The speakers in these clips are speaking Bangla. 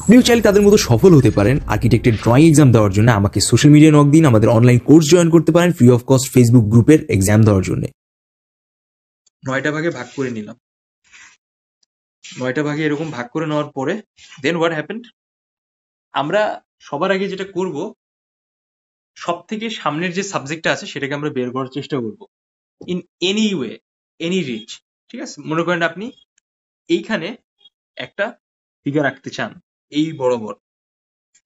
আপনিও চাইলে তাদের মতো সফল হতে পারেন। আর্কিটেক্টের ড্রয়িং এক্সাম দেওয়ার জন্য আমাকে সোশ্যাল মিডিয়া নক দিন, আমাদের অনলাইন কোর্স জয়েন করতে পারেন ফ্রি অফ কস্ট ফেসবুক গ্রুপের এক্সাম দেওয়ার জন্য। 9টা ভাগে ভাগ করে নিলাম। 9টা ভাগে এরকম ভাগ করে নেওয়ার পরে দেন হোয়াট হ্যাপেন্ড, আমরা সবার আগে যেটা করব, সব থেকে সামনের যে সাবজেক্টটা আছে সেটাকে আমরা বের করার চেষ্টা করব in any way, any reach. ঠিক আছে, মনে করেন আপনি এইখানে একটা ফিগার আঁকতে চান, এই বরাবর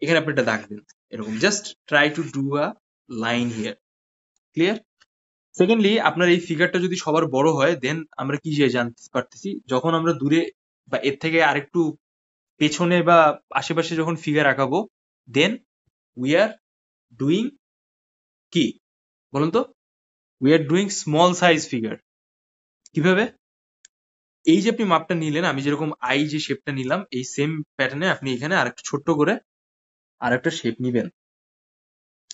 এখানে আপনি একটা দাগ দেন, এরকম just try to do a line here. Clear? Secondly, আপনার এই ফিগারটা যদি সবার বড় হয়, দেন আমরা কি জানতে পারতেছি, যখন আমরা দূরে বা এর থেকে আরেকটু পেছনে বা আশেপাশে যখন ফিগার আঁকাবো, দেন উই আর ডুইং কি বলুন তো, we are doing small size figure. কিভাবে? এই যে আপনি মাপটা নিলেন, আমি যেরকম আই যে শেপটা নিলাম, এই সেম প্যাটার্নে আপনি এখানে আরেকটু ছোট্ট করে আরেকটা শেপ নিবেন।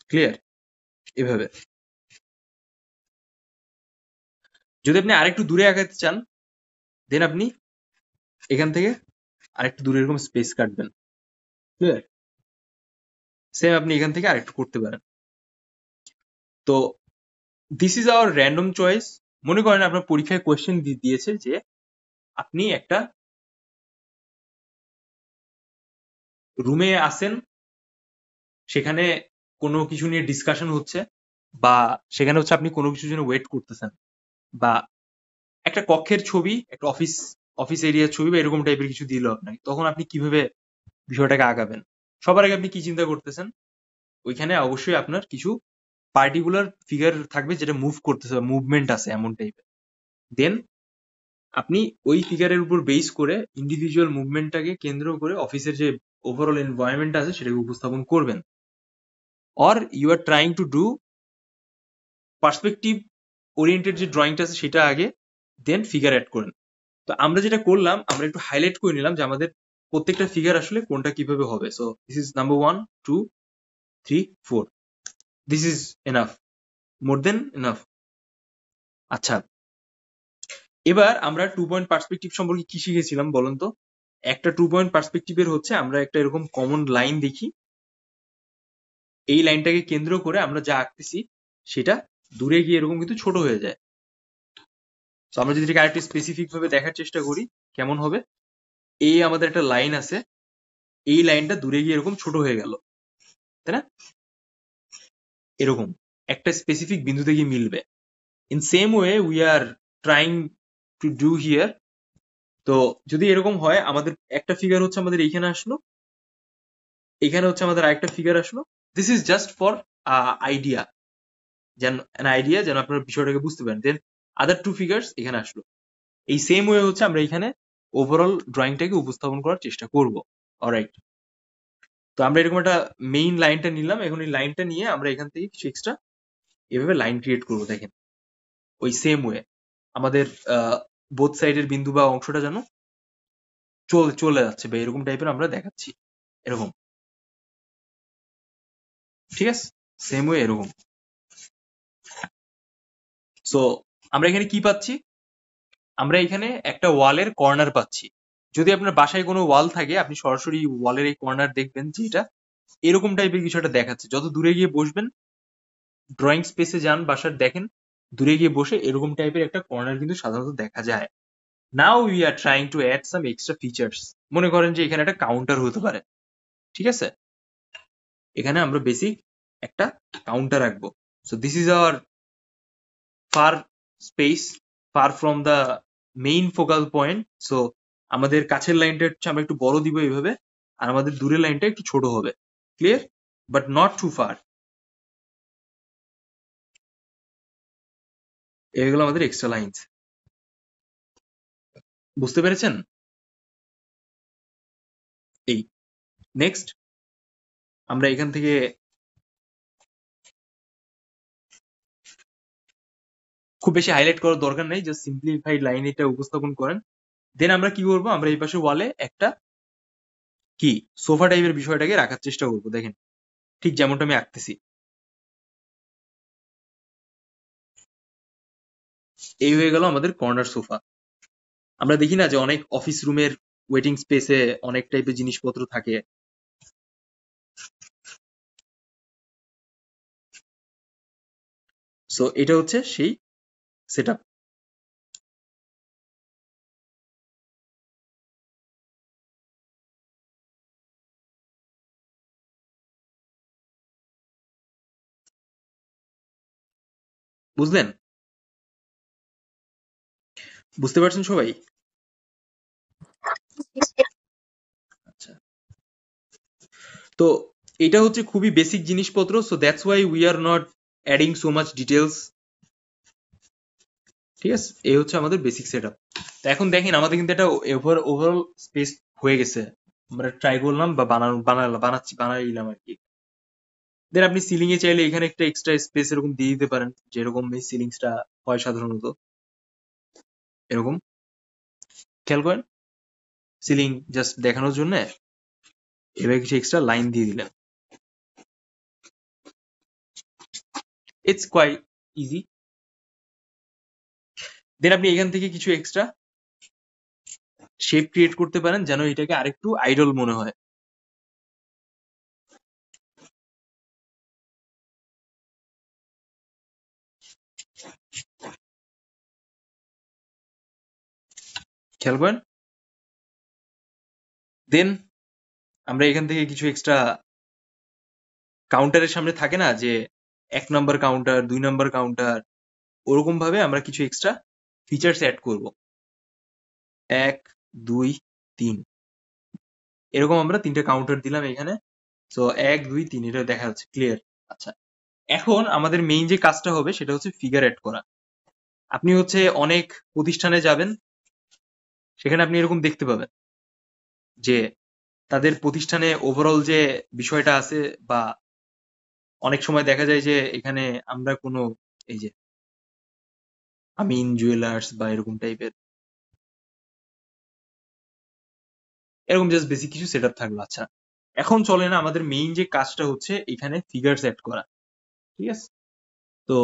ক্লিয়ার? এভাবে। যদি আপনি আরেকটু দূরে আগাতে চান, দেন আপনি এখান থেকে আরেকটু দূরে এরকম স্পেস কাটবেন। ক্লিয়ার? সেম আপনি এখান থেকে আরেকটু করতে পারেন। তো this is hour random choice. মনে করেন আপনার পরীক্ষায় কোয়েশ্চেন দিয়েছে যে আপনি একটা রুমে আসেন, সেখানে কোনো কিছু নিয়ে ডিসকাশন হচ্ছে, বা সেখানে হচ্ছে আপনি কোনো কিছুর জন্য ওয়েট করতেছেন, বা একটা কক্ষের ছবি, একটা অফিস এরিয়ার ছবি বা এরকম টাইপের কিছু দিল আপনাকে, তখন আপনি কিভাবে বিষয়টাকে আগাবেন? সবার আগে আপনি কি চিন্তা করতেছেন? ওইখানে অবশ্যই আপনার কিছু পার্টিকুলার ফিগার থাকবে যেটা মুভ করতেছে, মুভমেন্ট আছে এমন টাইপের। দেন আপনি ওই ফিগারের উপর বেস করে ইন্ডিভিজুয়াল মুভমেন্টটাকে কেন্দ্র করে অফিসের যে ওভারঅল এনভায়রনমেন্ট আছে সেটাকে উপস্থাপন করবেন। Or you are trying to do perspective oriented যে ড্রয়িংটা আছে সেটা আগে, দেন ফিগার অ্যাড করেন। তো আমরা যেটা করলাম, আমরা একটু হাইলাইট করে নিলাম যে আমাদের প্রত্যেকটা ফিগার আসলে কোনটা কিভাবে হবে। So this is number 1, 2, 3, 4। This is enough, more than enough. আচ্ছা, এবার আমরা 2 পয়েন্ট পার্সপেক্টিভ সম্পর্কে কি শিখেছিলাম বলুন তো? একটা 2 পয়েন্ট পার্সপেক্টিভের হচ্ছে আমরা একটা এরকম কমন লাইন দেখি, এই লাইনটাকে কেন্দ্র করে আমরা যা আঁকতেছি সেটা দূরে গিয়ে এরকম কিন্তু ছোট হয়ে যায়। তো আমরা যদি আরেকটু স্পেসিফিক ভাবে দেখার চেষ্টা করি, কেমন হবে? এই আমাদের একটা লাইন আছে, এই লাইনটা দূরে গিয়ে এরকম ছোট হয়ে গেল, তাই না? এরকম একটা স্পেসিফিক বিন্দুতে গিয়ে মিলবে। In same way we are trying to do here. তো যদি এরকম হয়, আমাদের একটা ফিগার হচ্ছে আমাদের এইখানে আসলো, এখানে হচ্ছে আমাদের আরেকটা ফিগার আসলো। This is just for idea, যেন আপনার বিষয়টাকে বুঝতে পারেন। দেন আদার 2 ফিগার্স এখানে আসলো। এই সেম ওয়ে হচ্ছে আমরা এখানে ওভারঅল ড্রয়িংটাকে উপস্থাপন করার চেষ্টা করব। অলরাইট, তো আমরা এরকম একটা মেইন লাইনটা নিলাম, এখন এই লাইনটা নিয়ে আমরা এখান থেকে কিছু এক্সট্রা এভাবে লাইন ক্রিয়েট করবো। দেখেন ওই সেম ওয়ে আমাদের বোথ সাইডের বিন্দু বা অংশটা যেন চলে যাচ্ছে, বা এরকম টাইপের আমরা দেখাচ্ছি, এরকম। ঠিক আছে, সেম ওয়ে এরকম। সো আমরা এখানে কি পাচ্ছি? আমরা এখানে একটা ওয়ালের কর্নার পাচ্ছি। যদি আপনার বাসায় কোনো ওয়াল থাকে, আপনি সরাসরি ওয়ালের এই কর্নার দেখবেন যে এটা এরকম টাইপের কিছু একটা দেখাচ্ছে। যত দূরে গিয়ে বসবেন, ড্রয়িং স্পেসে যান বাসার, দেখেন দূরে গিয়ে বসে এরকম টাইপের একটা কর্নার কিন্তু সাধারণত দেখা যায়। Now we are trying to add some extra features. মনে করেন যে এখানে একটা কাউন্টার হতে পারে। ঠিক আছে, এখানে আমরা বেসিক একটা কাউন্টার রাখবো। So this is our far space, far from the main focal point. So আমাদের কাছের লাইনটা হচ্ছে আমরা একটু বড় দিব এইভাবে, আর আমাদের দূরের লাইনটা একটু ছোট হবে। Clear? But not too far. এগুলো আমাদের এক্সট্রা লাইন্স। বুঝতে পেরেছেন? এই নেক্সট আমরা এখান থেকে খুব বেশি হাইলাইট করার দরকার নেই, জাস্ট সিম্পলিফাইড লাইন এটা উপস্থাপন করেন। দেন আমরা কি করবো, আমরা এই পাশে ওয়ালে একটা কি সোফা টাইপের বিষয়টাকে রাখার চেষ্টা করবো। দেখেন ঠিক যেমনটা আমি আঁকতেছি, এই হয়ে গেল আমাদের কর্নার সোফা। আমরা দেখি না যে অনেক অফিস রুমের ওয়েটিং স্পেসে অনেক টাইপের জিনিসপত্র থাকে। সো এটা হচ্ছে সেই সেটআপ। বুঝলেন? বুঝতে পারছেন সবাই? আচ্ছা, তো এটা হচ্ছে খুবই বেসিক জিনিসপত্র। So that's why we are not adding so much details. ঠিক আছে, এই হচ্ছে আমাদের বেসিক সেটআপ। তো এখন দেখেন আমাদের কিন্তু একটা ওভারঅল স্পেস হয়ে গেছে। আমরা ট্রাই করলাম বা বানাইলাম আর কি। দেন আপনি সিলিং এ চাইলে এখানে একটা এক্সট্রা স্পেস এরকম দিয়ে দিতে পারেন, যেরকম এই সিলিংসটা হয় সাধারণত এরকম। খেয়াল করেন, সিলিং জাস্ট দেখানোর জন্য এবার কিছু এক্সট্রা লাইন দিয়ে দিলেন। It's quite easy. দেন আপনি এখান থেকে কিছু এক্সট্রা শেপ ক্রিয়েট করতে পারেন যেন এটাকে আরেকটু আইডল মনে হয়। খেয়াল করেন। দেন আমরা এখান থেকে কিছু এক্সট্রা কাউন্টারের সামনে থাকে না যে 1 নম্বর কাউন্টার, 2 নম্বর কাউন্টার, ওরকম ভাবে আমরা কিছু এক্সট্রা ফিচার্স অ্যাড করব। 1, 2, 3 এরকম আমরা 3টে কাউন্টার দিলাম এখানে। সো 1, 2, 3 এটা দেখা যাচ্ছে ক্লিয়ার। আচ্ছা, এখন আমাদের মেইন যে কাজটা হবে সেটা হচ্ছে ফিগার অ্যাড করা। আপনি হচ্ছে অনেক প্রতিষ্ঠানে যাবেন, সেখানে আপনি এরকম দেখতে পাবেন যে তাদের প্রতিষ্ঠানে ওভারঅল যে বিষয়টা আছে, বা অনেক সময় দেখা যায় যে এখানে আমরা কোনো এই যে আমিন জুয়েলার্স বা এরকম টাইপের এরকম জাস্ট বেসিক কিছু সেটআপ থাকলো। আচ্ছা, এখন চলে না আমাদের মেইন যে কাজটা হচ্ছে এখানে ফিগার সেট করা। ঠিক আছে, তো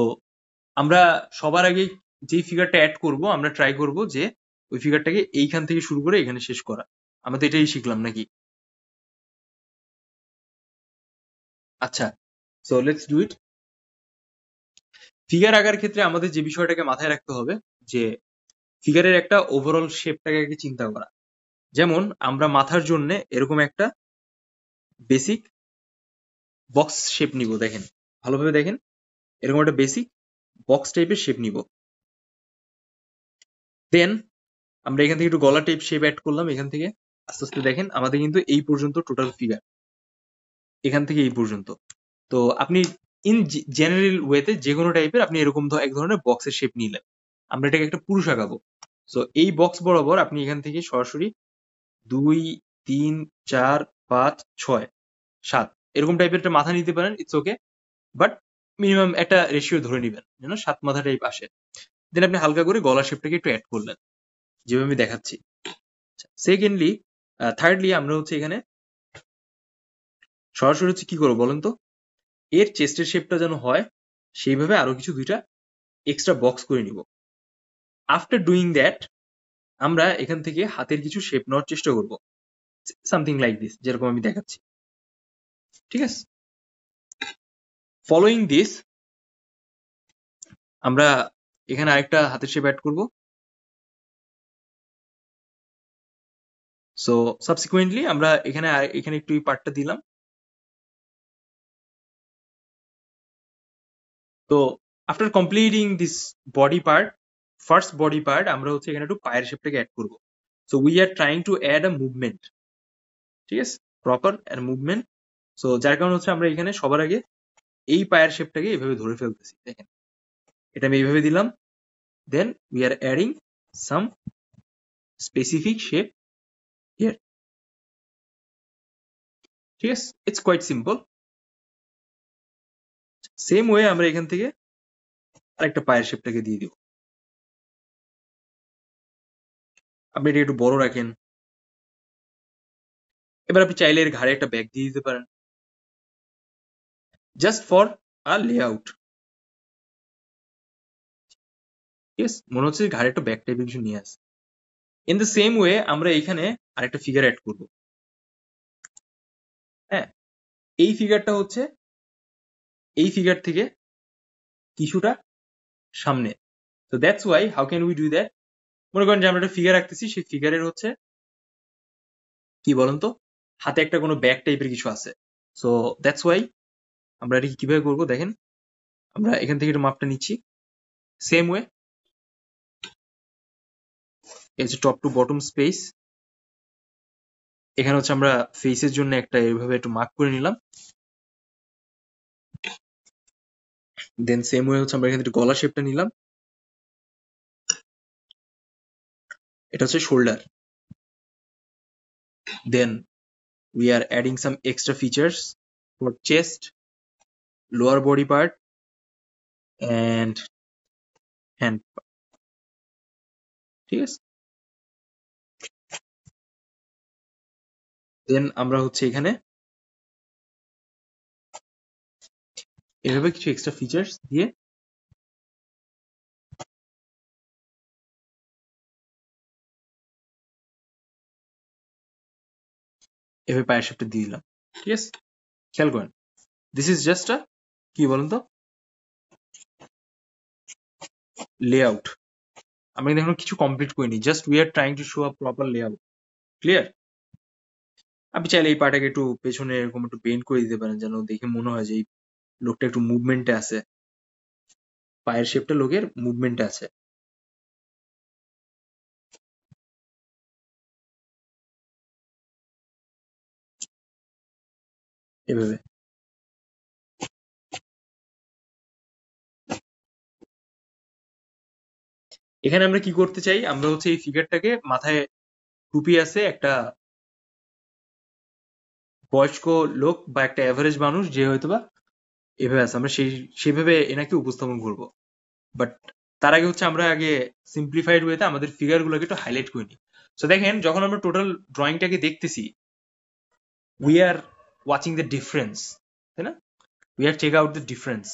আমরা সবার আগে যেই ফিগারটা অ্যাড করব আমরা ট্রাই করব যে ওই ফিগারটাকে এইখান থেকে শুরু করে এখানে শেষ করা। আমরা তো এটাই শিখলাম নাকি? আচ্ছা, so let's do it. Figure আঁকার ক্ষেত্রে আমাদের যে বিষয়টাকে মাথায় রাখতে হবে যে ফিগারের একটা ওভারঅল শেপটাকে আগে চিন্তা করা। যেমন আমরা মাথার জন্য এরকম একটা বেসিক বক্স শেপ নিব। দেখেন, ভালোভাবে দেখেন, এরকম একটা বেসিক বক্স টাইপের শেপ নিব। দেন আমরা এখান থেকে একটু গলা টাইপ শেপ অ্যাড করলাম। এখান থেকে আস্তে আস্তে দেখেন আমাদের কিন্তু এই পর্যন্ত টোটাল ফিগার, এখান থেকে এই পর্যন্ত। তো আপনি ইন জেনারেল ওয়েতে যে কোনো টাইপের আপনি এরকম এক ধরনের বক্সের শেপ নিলেন। আমরা এটাকে একটা পুরুষ আঁকাবো। সো এই বক্স বরাবর আপনি এখান থেকে সরাসরি 2, 3, 4, 5, 6, 7 এরকম টাইপের একটা মাথা নিতে পারেন, ইটস ওকে। বাট মিনিমাম একটা রেশিও ধরে নিবেন যেন 7 মাথা টাইপ আসে। দেন আপনি হালকা করে গলা শেপটাকে একটু অ্যাড করলেন যেভাবে আমি দেখাচ্ছি। সেকেন্ডলি, থার্ডলি আমরা হচ্ছে এখানে সরাসরি হচ্ছে কি করবো বলেন তো, এর চেস্টের শেপটা যেন হয় সেইভাবে আরো কিছু 2টা এক্সট্রা বক্স করে নিব। আফটার ডুইং দ্যাট আমরা এখান থেকে হাতের কিছু শেপ নেওয়ার চেষ্টা করব, সামথিং লাইক দিস, যেরকম আমি দেখাচ্ছি। ঠিক আছে, ফলোইং দিস আমরা এখানে আরেকটা হাতের শেপ অ্যাড করব। সো সাবসিকুয়েন্টলি আমরা এখানে এখানে একটু এই পার্টটা দিলাম। তো after completing this body part, first body part, আমরা হচ্ছে এখানে একটু পায়ের শেপটাকে অ্যাড করব। So we are trying to add a movement. ঠিক আছে, প্রপার মুভমেন্ট। সো যার কারণে হচ্ছে আমরা এখানে সবার আগে এই পায়ের শেপটাকে এভাবে ধরে ফেলতেছি। দেখেন, এটা আমি এইভাবে দিলাম। Then we are adding some specific shape here. ঠিক আছে, it's quite simple. Same way আমরা এখান থেকে আরেকটা পায়ের শেপটাকে দিয়ে দিব। আপনি এটা একটু বড় রাখেন। এবার আপনি চাইলে এর ঘাড়ে একটা ব্যাগ দিয়ে দিতে পারেন, জাস্ট ফর আ লেআউট। ঠিক আছে, মনে হচ্ছে ঘাড়ে একটা ব্যাগ টাইপের কিছু নিয়ে আসে। ইন দ্য সেম ওয়ে আমরা এখানে আরেকটা ফিগার অ্যাড করব। হ্যাঁ, এই ফিগারটা হচ্ছে এই ফিগার থেকে কিছুটা সামনে। তো that's why how can we do that? মনে করেন যে আমরা একটা ফিগার রাখতেছি, সেই ফিগারের হচ্ছে কি বলেন তো, হাতে একটা কোনো ব্যাগ টাইপের কিছু আছে। সো দ্যাটস ওয়াই আমরা এটা কিভাবে করবো দেখেন, আমরা এখান থেকে একটু মাপটা নিচ্ছি। সেম ওয়ে এই হচ্ছে টপ টু বটম স্পেস। এখানে হচ্ছে আমরা ফেসের জন্য একটা এইভাবে একটু মার্ক করে নিলাম। দেন সেম ওয়ে হচ্ছে আমরা এখান থেকে গলা শেপটা নিলাম। এটা হচ্ছে shoulder. Then we are adding some extra features for chest, lower body part and hand part. ঠিক আছে, দেন আমরা হচ্ছে এখানে এভাবে কিছু এক্সট্রা ফিচার্স দিয়ে এভাবে পায়ের শেপটা দিয়ে দিলাম। ঠিক আছে, খেয়াল করেন, দিস ইজ জাস্ট আ কি বলেন তো লেআউট। আমরা কিন্তু এখন কিছু কমপ্লিট করিনি, just we are trying to show a proper layout. Clear? আপনি চাইলে এই পাটাকে একটু পেছনে এরকম একটু বেন্ড করে দিতে পারেন, যেন দেখে মনে হয় যে এই লোকটা একটু মুভমেন্টে আছে, পায়ের শেপটা লোকের মুভমেন্টে আছে। এভাবে এখানে আমরা কি করতে চাই, আমরা হচ্ছে এই ফিগারটাকে মাথায় টুপি আছে একটা বয়স্ক লোক বা একটা অ্যাভারেজ মানুষ যে হয়তোবা এভাবে আছে, আমরা সেইভাবে এনাকে উপস্থাপন করব। বাট তার আগে হচ্ছে আমরা আগে সিম্পলিফাইড ওয়েতে আমাদের ফিগার গুলোকে একটু হাইলাইট করে নিই। সো দেখেন, যখন আমরা টোটাল ড্রয়িংটাকে দেখতেছি, we are watching the difference, তাই না? We are check out the difference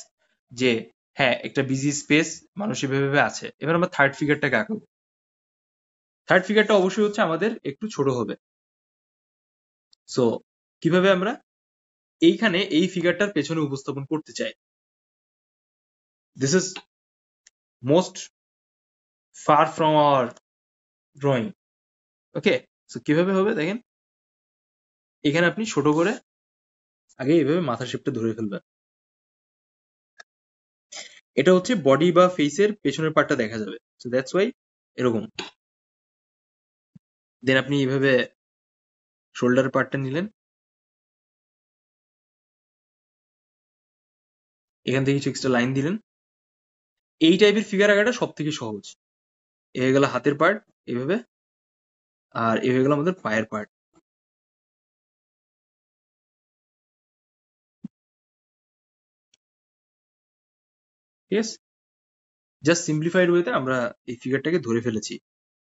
যে হ্যাঁ, একটা বিজি স্পেস মানুষ এভাবে আছে। এবার আমরা থার্ড ফিগারটাকে আঁকাবো। থার্ড ফিগারটা অবশ্যই হচ্ছে আমাদের একটু ছোট হবে। সো কিভাবে আমরা এইখানে এই ফিগারটার পেছনে উপস্থাপন করতে চাই, this is most far from our drawing. Okay, so কিভাবে হবে দেখেন, এখানে আপনি ছোট করে আগে এইভাবে মাথার শেপটা ধরে ফেলবেন। এটা হচ্ছে বডি বা ফেসের পেছনের পার্টটা দেখা যাবে, সো দ্যাটস ওয়াই এরকম। দেন আপনি এইভাবে শোল্ডার পার্টটা নিলেন, এখান থেকে কিছু এক্সট্রা লাইন দিলেন। এই টাইপের ফিগার আঁকাটা সব থেকে সহজ। এ হয়ে গেল হাতের পার্ট এইভাবে, আর এ হয়ে গেল আমাদের পায়ের পার্ট। ঠিক আছে, জাস্ট সিম্পলিফাইড ওয়েতে আমরা এই ফিগারটাকে ধরে ফেলেছি।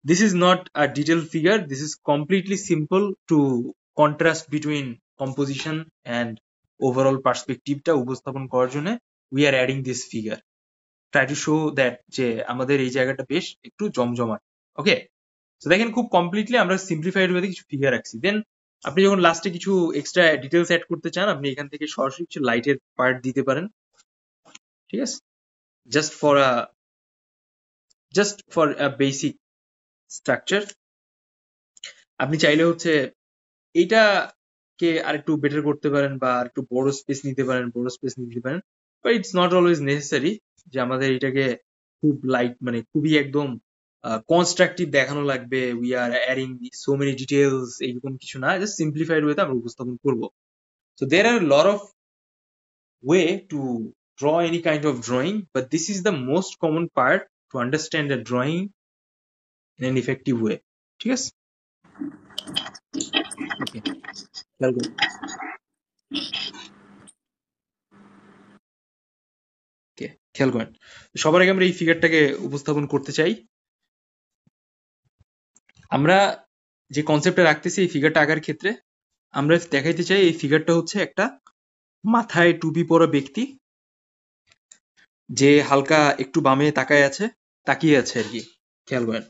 This is not a detailed figure. This is completely simple to contrast between composition and overall perspective টা উপস্থাপন করার জন্য we are adding this figure. Try to show that যে আমাদের এই জায়গাটা বেশ একটু জমজমাট। ওকে, তো দেখেন খুব কমপ্লিটলি আমরা সিম্পলিফাইড ওয়েতে কিছু ফিগার রাখছি। দেন আপনি যখন লাস্টে কিছু এক্সট্রা ডিটেলস অ্যাড করতে চান, আপনি এখান থেকে সরাসরি কিছু লাইটের পার্ট দিতে পারেন। ঠিক আছে, just for a basic structure. আপনি চাইলে হচ্ছে এইটাকে আরেকটু বেটার করতে পারেন বা আরেকটু বড় স্পেস নিতে পারেন, but it's not always necessary যে আমাদের এটাকে খুব লাইট মানে খুবই একদম কনস্ট্রাকটিভ দেখানো লাগবে, we are adding so many details, এইরকম কিছু না, জাস্ট সিম্পলিফাইড ওয়েতে আমরা উপস্থাপন করবো। So there are lot of way to draw any kind of drawing, but this is the most common part to understand the drawing in an effective way. ঠিক আছে, ওকে, খেয়াল করুন। খেয়াল করেন, সবার আগে আমরা এই ফিগারটাকে উপস্থাপন করতে চাই। আমরা যে কনসেপ্টটা রাখতেছি এই ফিগারটা আঁকার ক্ষেত্রে, আমরা দেখাইতে চাই এই ফিগারটা হচ্ছে একটা মাথায় টুপি পরা ব্যক্তি, যে হালকা একটু বামে তাকিয়ে আছে আর কি। খেয়াল করেন,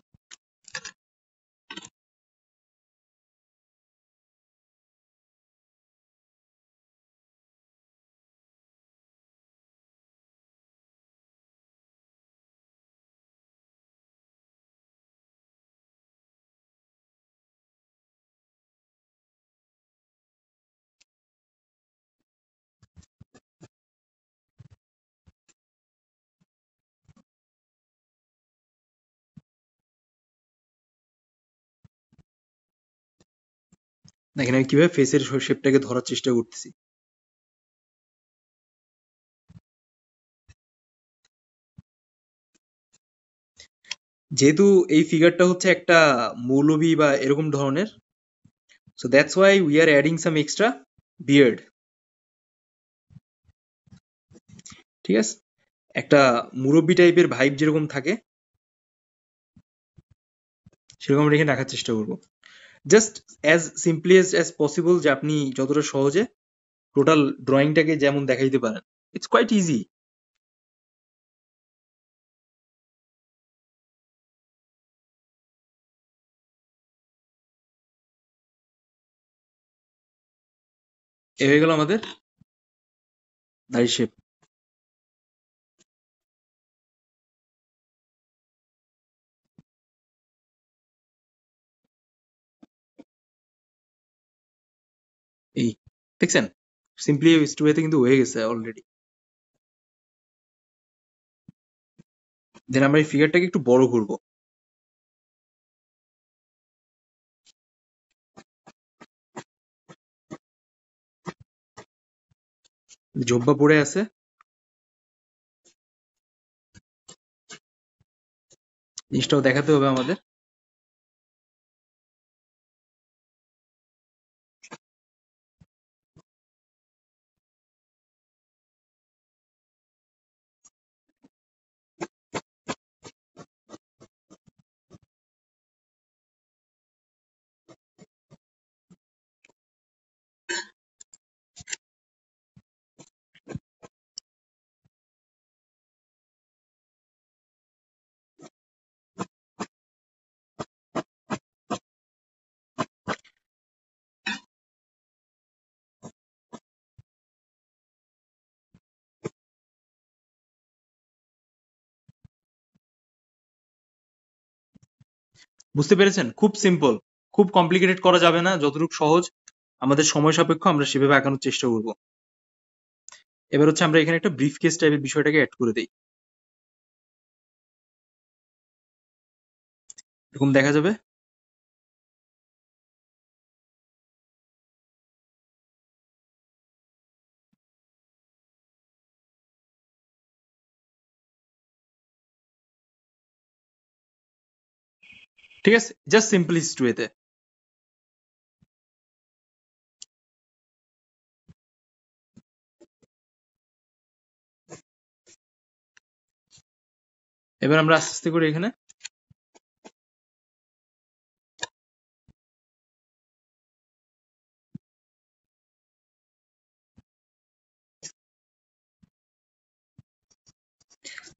দেখেন আমি কিভাবে ফেসের শেপটাকে ধরার চেষ্টা করতেছি। যেহেতু এই ফিগারটা হচ্ছে একটা মৌলবি বা এরকম ধরনের, so that's why we are adding some extra beard. ঠিক আছে, একটা মুরব্বি টাইপের ভাইব যেরকম থাকে সেরকম আমরা এখানে রাখার চেষ্টা করবো। Just as simply as possible, যে আপনি যতটা সহজে টোটাল ড্রয়িংটাকে যেমন দেখাইতে পারেন। It's quite easy. এ হয়ে গেল আমাদের দাড়ি শেপ। এই দেখছেন, সিম্পলি ওয়েতে কিন্তু হয়ে গেছে অলরেডি। দেন আমরা এই ফিগারটাকে একটু বড় করবো। জব্বা পড়ে আছে, জিনিসটাও দেখাতে হবে আমাদের। বুঝতে পেরেছেন? খুব সিম্পল, খুব কমপ্লিকেটেড করা যাবে না। যতটুকু সহজ আমাদের সময় সাপেক্ষ আমরা সেভাবে আঁকানোর চেষ্টা করব। এবার হচ্ছে আমরা এখানে একটা ব্রিফ কেস টাইপের বিষয়টাকে অ্যাড করে দেই। এরকম দেখা যাবে। ঠিক আছে, জাস্ট সিম্পলিস্ট ওয়েতে। এবার আমরা আস্তে আস্তে করে এখানে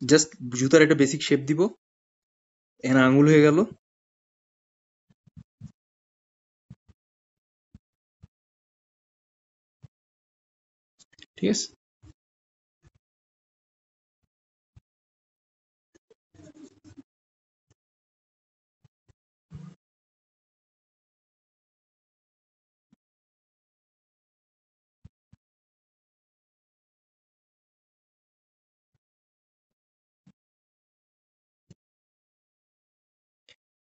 জাস্ট জুতার একটা বেসিক শেপ দিব। এখানে আঙুল হয়ে গেল। ঠিক আছে,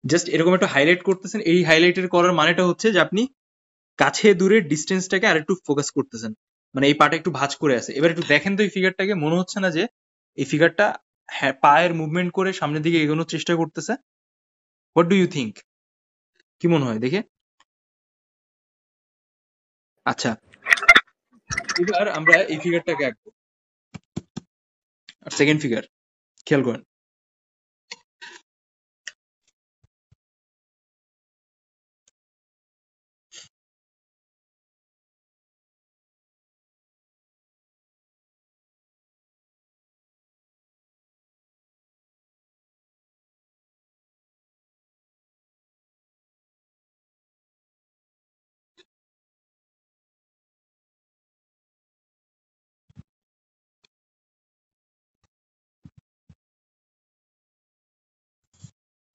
জাস্ট এরকম একটা হাইলাইট করতেছেন। এই হাইলাইটের করার মানেটা হচ্ছে যে আপনি কাছে দূরে ডিস্টেন্সটাকে আর একটু ফোকাস করতেছেন, মানে এই পাটা একটু ভাঁজ করে আছে। এবার একটু দেখেন তো এই ফিগারটাকে, মনে হচ্ছে না যে এই ফিগারটা পায়ের মুভমেন্ট করে সামনের দিকে এগোনোর চেষ্টা করতেছে? What do you think? কি মনে হয় দেখে? আচ্ছা, এবার আমরা এই ফিগারটাকে আঁকবো। আর সেকেন্ড ফিগার খেয়াল করেন।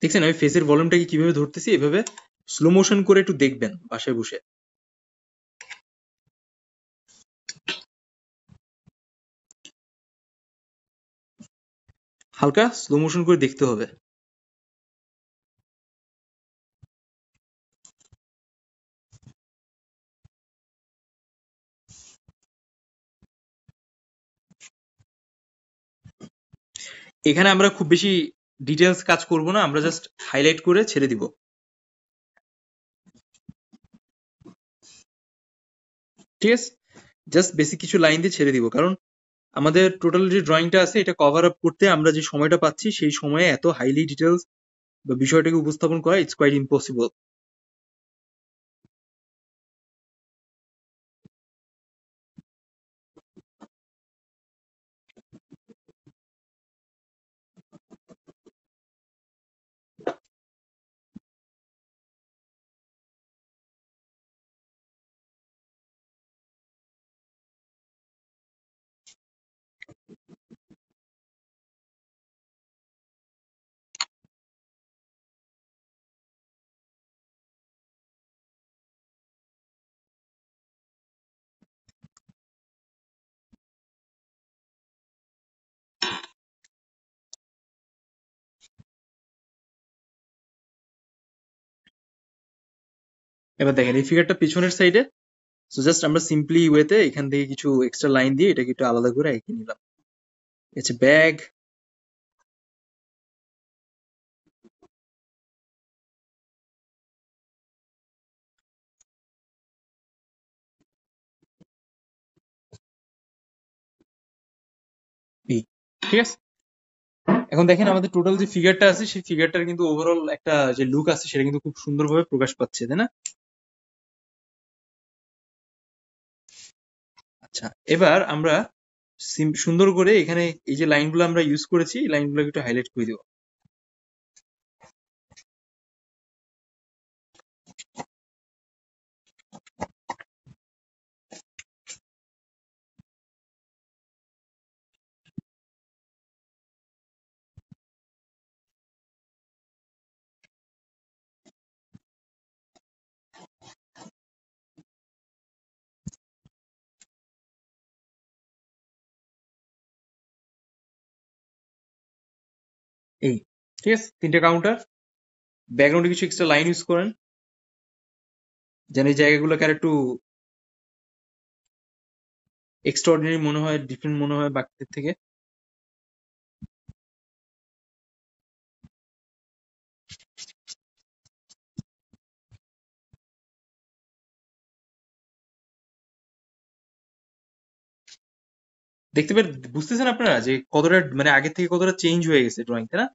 দেখছেন আমি ফেসের ভলিউমটাকে কিভাবে ধরতেছি? এভাবে স্লো মোশন করে একটু দেখবেন বাসায় বসে। হালকা স্লো মোশন করে দেখতে হবে। এখানে আমরা খুব বেশি ডিটেলস কাজ করব না, আমরা জাস্ট হাইলাইট করে ছেড়ে দিব। ঠিক আছে, জাস্ট বেসিক কিছু লাইন দিয়ে ছেড়ে দিব, কারণ আমাদের টোটাল যে ড্রয়িংটা আছে এটা কভার আপ করতে আমরা যে সময়টা পাচ্ছি সেই সময়ে এত হাইলি ডিটেলস বা বিষয়টাকে উপস্থাপন করা ইটস কোয়াইট ইম্পসিবল। এবার দেখেন এই ফিগারটা পিছনের সাইডে, সো জাস্ট আমরা সিম্পলি ওয়েতে এখান থেকে কিছু এক্সট্রা লাইন দিয়ে এটাকে একটু আলাদা করে এঁকে নিলাম। এটা ব্যাগ, এই, ঠিক আছে। এখন দেখেন আমাদের টোটাল যে ফিগারটা আছে সেই ফিগারটার কিন্তু ওভারঅল একটা যে লুক আছে সেটা কিন্তু খুব সুন্দরভাবে প্রকাশ পাচ্ছে, তাই না? আচ্ছা, এবার আমরা সুন্দর করে এখানে এই যে লাইনগুলো আমরা ইউজ করেছি এই লাইনগুলো একটু হাইলাইট করে দিব। এই, ঠিক আছে, তিনটে কাউন্টার। ব্যাকগ্রাউন্ডে কিছু এক্সট্রা লাইন ইউজ করেন যেন এই জায়গাগুলোকে আর একটু এক্সট্রাঅর্ডিনারি মনে হয়, ডিফারেন্ট মনে হয় বাকিদের থেকে। দেখতে পেয়ে বুঝতেছেন আপনারা যে কতটা মানে আগের থেকে কতটা চেঞ্জ হয়ে গেছে ড্রয়িং, তাই না?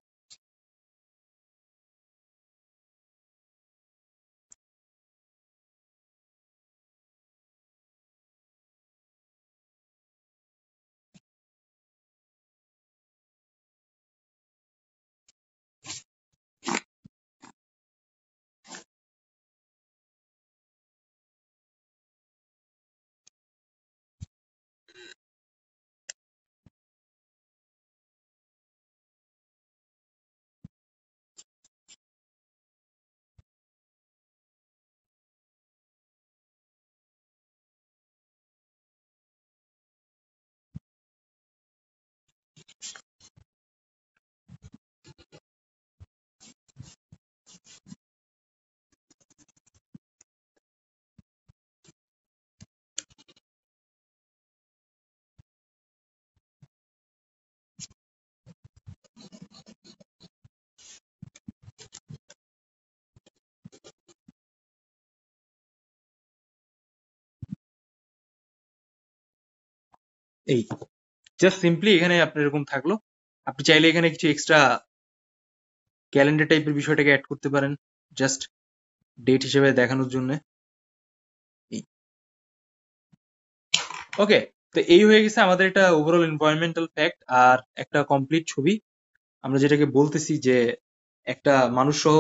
এই জাস্ট সিম্পলি এখানে আপনার এরকম থাকলো। আপনি চাইলে এখানে কিছু এক্সট্রা ক্যালেন্ডার টাইপের বিষয়টাকে অ্যাড করতে পারেন, জাস্ট ডেট হিসেবে দেখানোর জন্য। ওকে, তো এই হয়ে গেছে আমাদের একটা ওভারঅল এনভায়রনমেন্টাল ফ্যাক্ট আর একটা কমপ্লিট ছবি। আমরা যেটাকে বলতেছি যে একটা মানুষ সহ